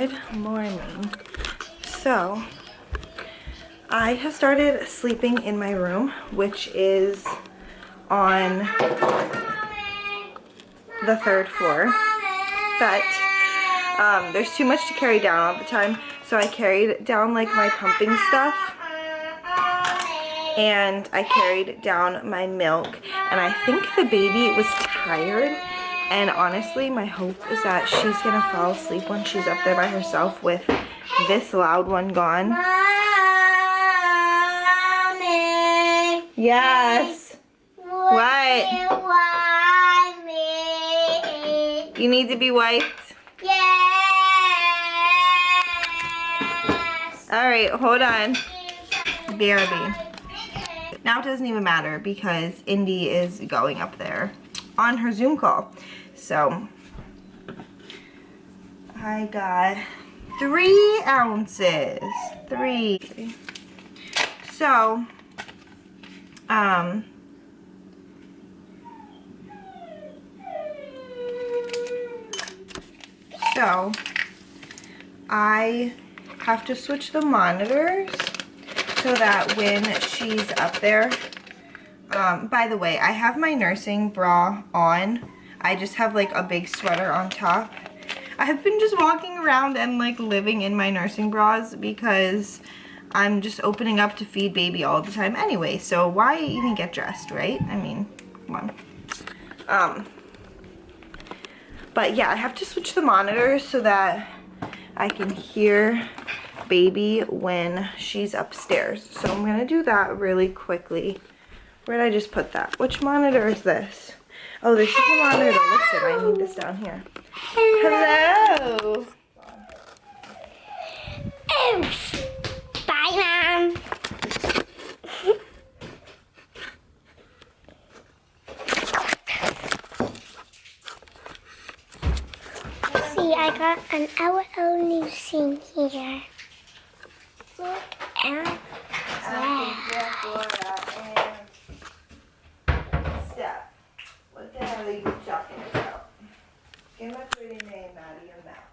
Good morning. So I have started sleeping in my room, which is on the 3rd floor, but there's too much to carry down all the time, so I carried down like my pumping stuff, and I carried down my milk, and I think the baby was tired, and honestly my hope is that she's gonna fall asleep when she's up there by herself with this loud one gone. Mommy. Yes. What? You need to be wiped? Yes. Alright, hold on. BRB. Now it doesn't even matter because Indy is going up there on her Zoom call. So I got 3 ounces. 3. So I have to switch the monitors so that when she's up there, by the way, I have my nursing bra on. I just have like a big sweater on top. I have been just walking around and like living in my nursing bras because I'm just opening up to feed baby all the time anyway, so why even get dressed, right? I mean, come on. But yeah, I have to switch the monitors so that I can hear baby when she's upstairs. So I'm gonna do that really quickly. Where did I just put that? Which monitor is this? Oh, this is the monitor to listen. I need this down here. Hello. Oof. Bye, Mom. See, I got an LL new scene here. And Steph, what the hell are you talking about? Get my pretty name out of your mouth.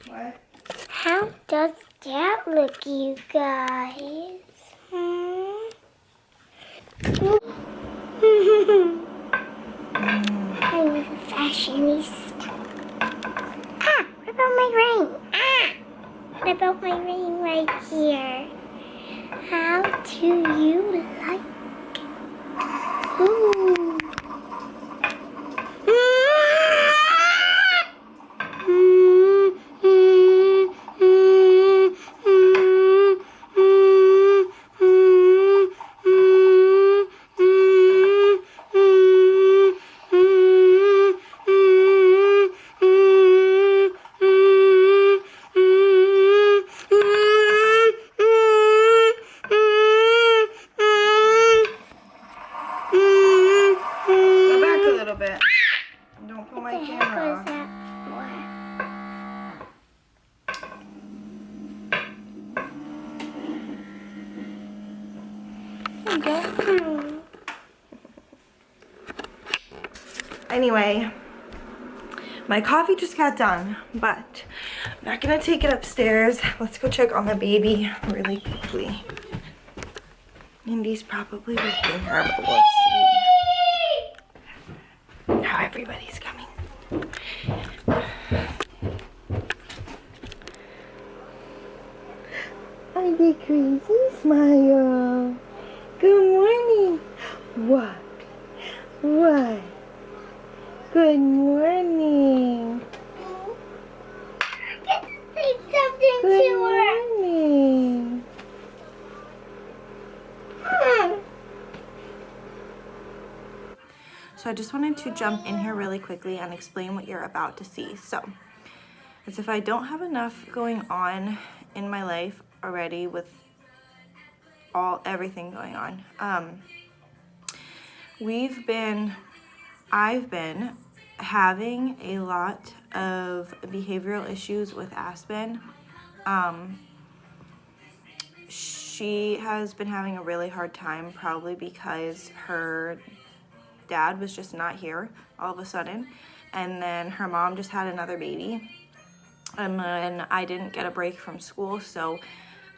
What? how does that look, you guys? I'm a fashionista. Ah, what about my ring? Ah, what about my ring right here? How do you like it? Ooh. Go back a little bit. Don't pull my camera off. Anyway, my coffee just got done, but I'm not gonna take it upstairs. Let's go check on the baby really quickly. Indy's probably waking her, but we'll see how everybody's coming. Hi there, crazy smile. Good morning. What? What? Good morning. Say something Good to her. morning. So I just wanted to jump in here really quickly and explain what you're about to see. So, as if I don't have enough going on in my life already with everything going on. I've been having a lot of behavioral issues with Aspen. She has been having a really hard time, probably because her dad was just not here all of a sudden. and then her mom just had another baby, and then I didn't get a break from school, so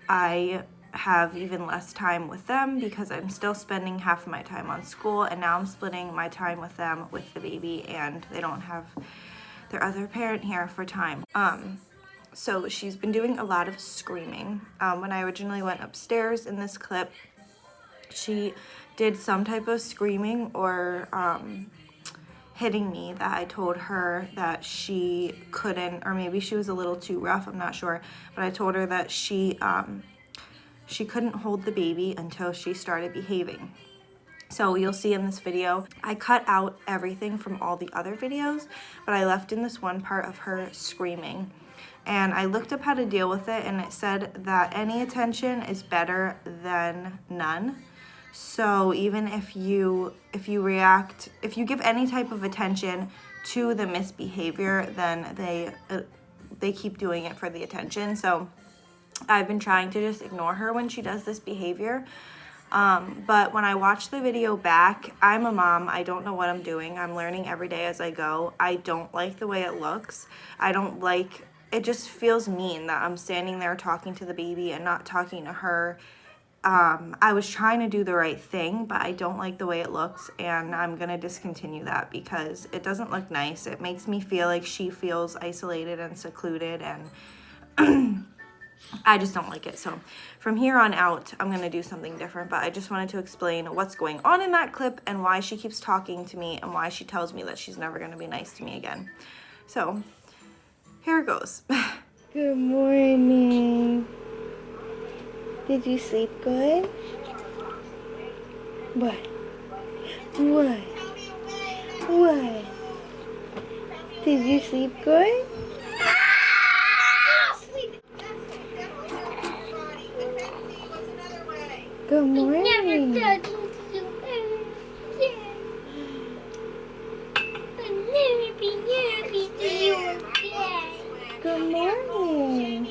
I have even less time with them because I'm still spending half of my time on school, and now I'm splitting my time with them with the baby, and they don't have their other parent here for time. So she's been doing a lot of screaming. When I originally went upstairs in this clip, she did some type of screaming or hitting me that I told her that she couldn't, or maybe she was a little too rough, I'm not sure, but I told her that she couldn't hold the baby until she started behaving. So you'll see in this video, I cut out everything from all the other videos, but I left in this one part of her screaming. And I looked up how to deal with it, and it said that any attention is better than none. So even if you give any type of attention to the misbehavior, then they keep doing it for the attention. So I've been trying to just ignore her when she does this behavior. But when I watch the video back, I'm a mom. I don't know what I'm doing. I'm learning every day as I go. I don't like the way it looks. It just feels mean that I'm standing there talking to the baby and not talking to her. I was trying to do the right thing, but I don't like the way it looks, and I'm gonna discontinue that because it doesn't look nice. It makes me feel like she feels isolated and secluded, and I just don't like it. So from here on out, I'm gonna do something different, but I just wanted to explain what's going on in that clip and why she keeps talking to me and why she tells me that she's never gonna be nice to me again. So here it goes. Good morning. Did you sleep good? What? What? What? Did you sleep good? Good morning. Good morning.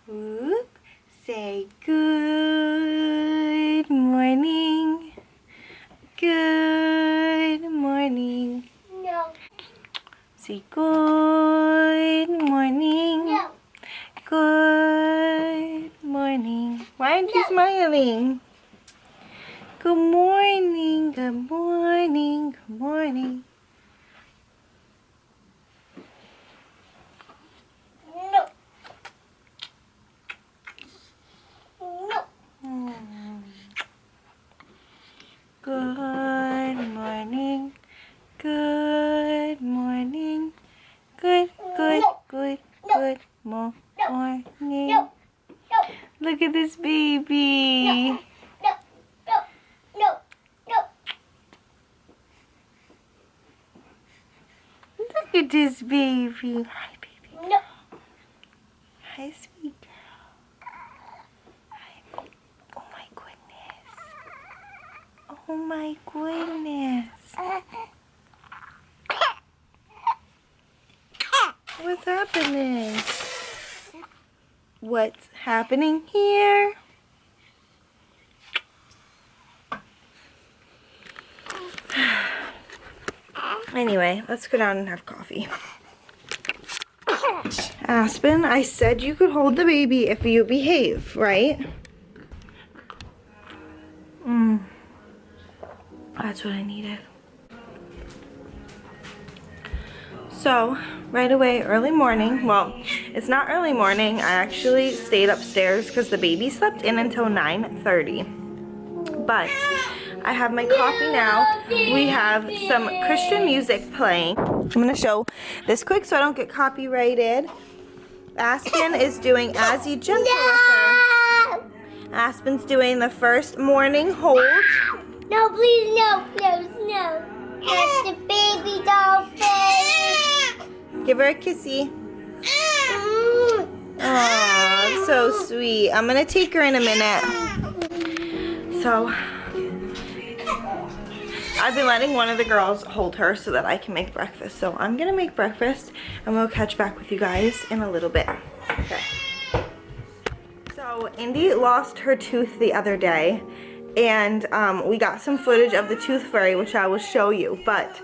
Whoop. Say good morning. Good morning. No. Say good morning. No. Good morning. Why aren't you smiling? Good morning. Good morning. Good morning. No. No. Good morning. Good morning. Good morning. No. Look at this baby. No. Look at this baby. Hi, baby. No. Hi, sweet girl. Hi. Oh my goodness. Oh my goodness. What's happening? What's happening here? Anyway, let's go down and have coffee. Aspen, I said you could hold the baby if you behave, right? That's what I needed. So, right away, early morning. Well, it's not early morning. I actually stayed upstairs because the baby slept in until 9:30. But I have my coffee now. We have some Christian music playing. I'm gonna show this quick so I don't get copyrighted. Aspen is doing Azzy gentle with her. Aspen's doing the first morning hold. No, please, no. That's the baby dolphin. Give her a kissy. Aw, so sweet. I'm gonna take her in a minute. So, I've been letting one of the girls hold her so that I can make breakfast. So I'm gonna make breakfast and we'll catch back with you guys in a little bit. Okay. So Indy lost her tooth the other day, and we got some footage of the tooth fairy, which I will show you, but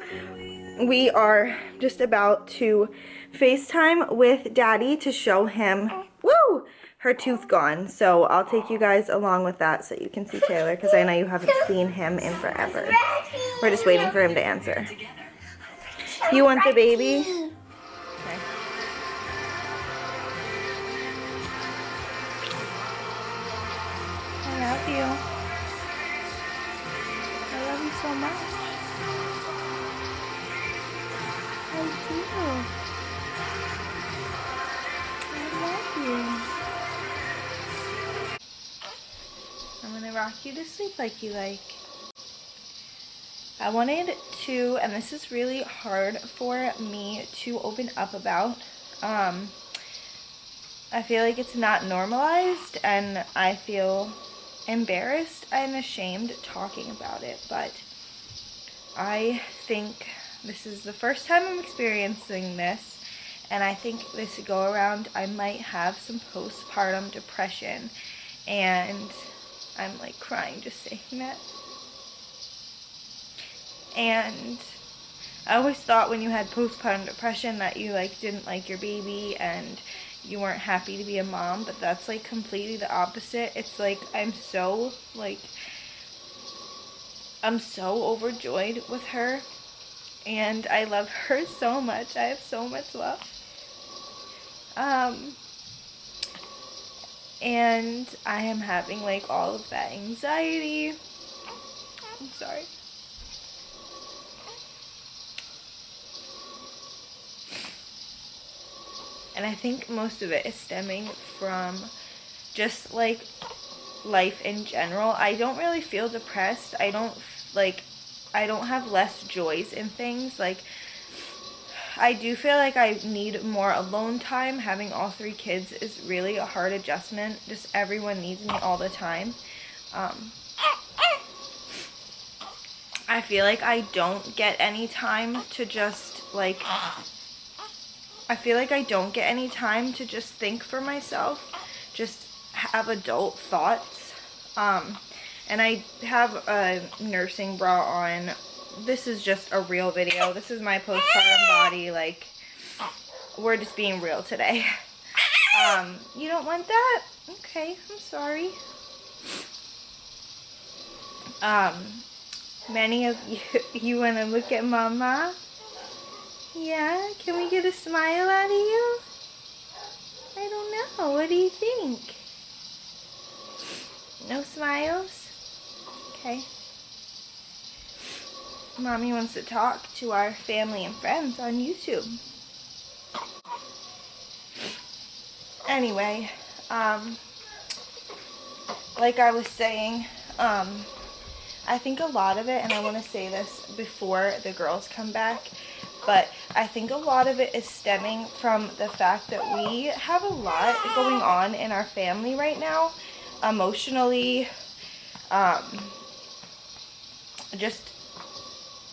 we are just about to FaceTime with Daddy to show him, woo, her tooth gone. So I'll take you guys along with that so you can see Taylor, because I know you haven't seen him in forever. We're just waiting for him to answer. You want the baby? Okay. I love you. I love you so much. I do. I love you. I'm gonna rock you to sleep like you like. I wanted to, and this is really hard for me to open up about. I feel like it's not normalized, and I feel embarrassed and ashamed talking about it, but I think this is the first time I'm experiencing this, and I think this go around I might have some postpartum depression, and I'm like crying just saying that. And I always thought when you had postpartum depression that you like didn't like your baby and you weren't happy to be a mom, but that's like completely the opposite. It's like I'm so overjoyed with her, and I love her so much. I have so much love. And I am having like all of that anxiety. I'm sorry. And I think most of it is stemming from just like life in general. I don't really feel depressed. I don't have less joys in things. Like, I do feel like I need more alone time. Having all 3 kids is really a hard adjustment. Just everyone needs me all the time. I feel like I don't get any time to just like think for myself, just have adult thoughts. And I have a nursing bra on. This is just a real video. This is my postpartum body. Like, we're just being real today. You don't want that? Okay, I'm sorry. Many of you want to look at Mama? Yeah, can we get a smile out of you? I don't know. What do you think? No smiles? Okay. Mommy wants to talk to our family and friends on YouTube. Anyway, like I was saying, I think a lot of it, and I want to say this before the girls come back, but I think a lot of it is stemming from the fact that we have a lot going on in our family right now, emotionally, just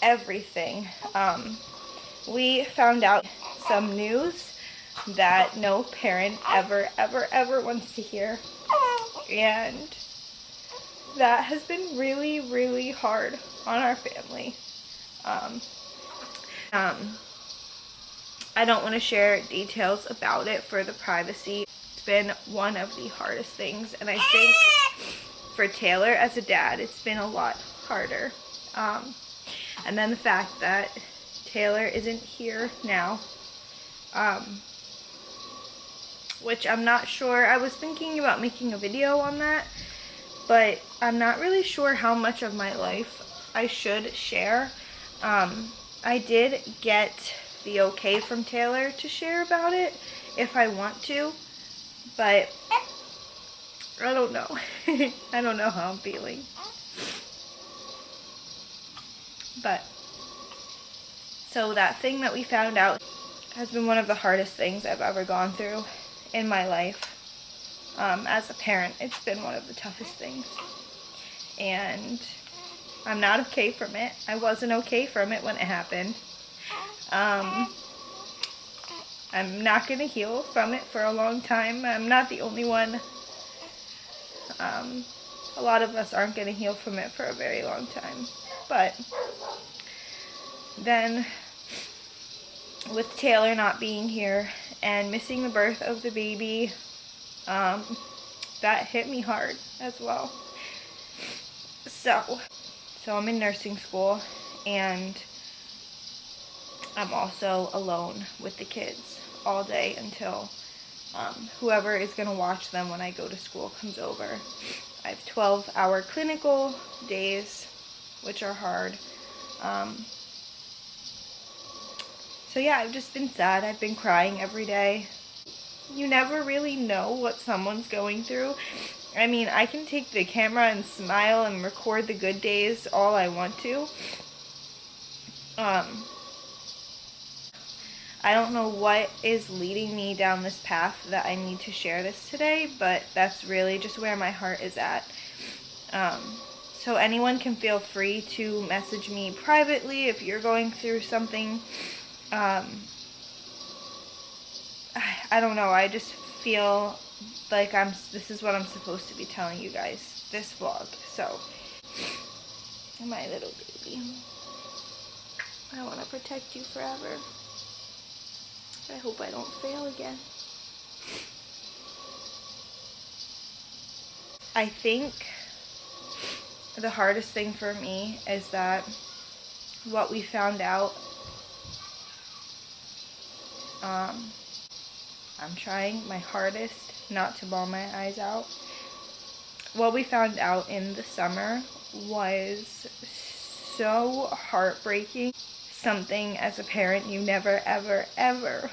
everything. We found out some news that no parent ever wants to hear, and that has been really, really hard on our family. I don't want to share details about it for the privacy. It's been one of the hardest things, and I think for Taylor as a dad, it's been a lot harder. And then the fact that Taylor isn't here now, which I'm not sure. I was thinking about making a video on that, but I'm not really sure how much of my life I should share. I did get the okay from Taylor to share about it if I want to, but I don't know. I don't know how I'm feeling. But, so that thing that we found out has been one of the hardest things I've ever gone through in my life. As a parent, it's been one of the toughest things. And I'm not okay from it. I wasn't okay from it when it happened. I'm not going to heal from it for a long time. I'm not the only one A lot of us aren't going to heal from it for a very long time. But then with Taylor not being here and missing the birth of the baby, that hit me hard as well. So I'm in nursing school, and I'm also alone with the kids all day until whoever is going to watch them when I go to school comes over. I have 12-hour clinical days, which are hard. So yeah, I've just been sad. I've been crying every day. You never really know what someone's going through. I mean, I can take the camera and smile and record the good days all I want to. I don't know what is leading me down this path that I need to share this today, but that's really just where my heart is at. So anyone can feel free to message me privately if you're going through something. I don't know, I just feel like this is what I'm supposed to be telling you guys, this vlog. So, my little baby, I want to protect you forever. I hope I don't fail again. I think the hardest thing for me is that what we found out, I'm trying my hardest not to bawl my eyes out. What we found out in the summer was so heartbreaking. Something as a parent you never, ever, ever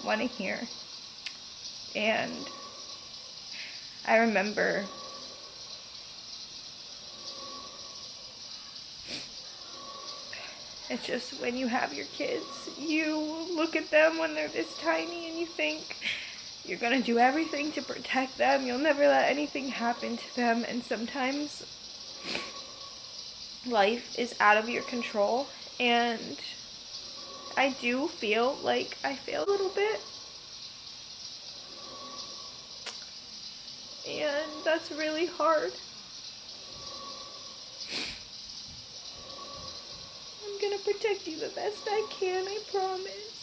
want to hear. And I remember it's just when you have your kids, you look at them when they're this tiny and you think you're gonna do everything to protect them. You'll never let anything happen to them. And sometimes life is out of your control. And I do feel like I fail a little bit. And that's really hard. I'm gonna protect you the best I can, I promise.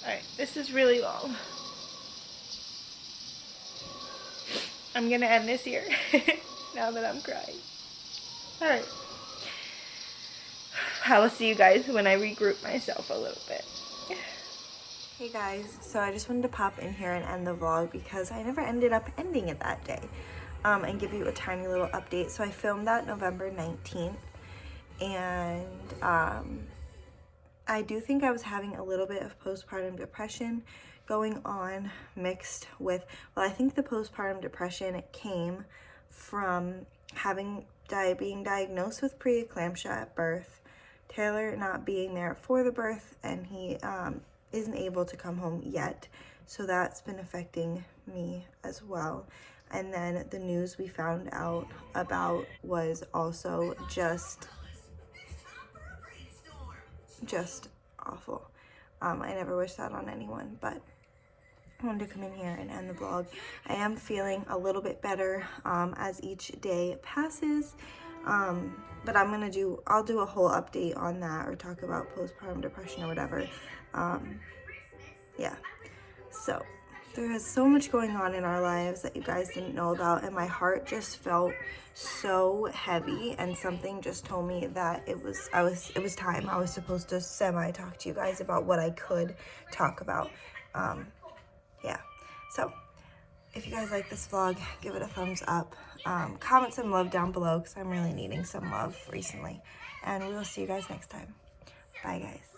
Alright, this is really long. I'm gonna end this here now that I'm crying. Alright. I will see you guys when I regroup myself a little bit. Hey guys, so I just wanted to pop in here and end the vlog because I never ended up ending it that day. And give you a tiny little update. So I filmed that November 19th, and I do think I was having a little bit of postpartum depression going on, mixed with, well, I think the postpartum depression came from being diagnosed with preeclampsia at birth, Taylor not being there for the birth, and he isn't able to come home yet, so that's been affecting me as well. And then the news we found out about was also just awful. I never wish that on anyone, but I wanted to come in here and end the vlog. I am feeling a little bit better as each day passes, but I'll do a whole update on that, or talk about postpartum depression or whatever. Yeah, so there is so much going on in our lives that you guys didn't know about, and my heart just felt so heavy, and something just told me that it was time. I was supposed to talk to you guys about what I could talk about. Yeah, so if you guys like this vlog, give it a thumbs up. Comment some love down below because I'm really needing some love recently, and we will see you guys next time. Bye guys.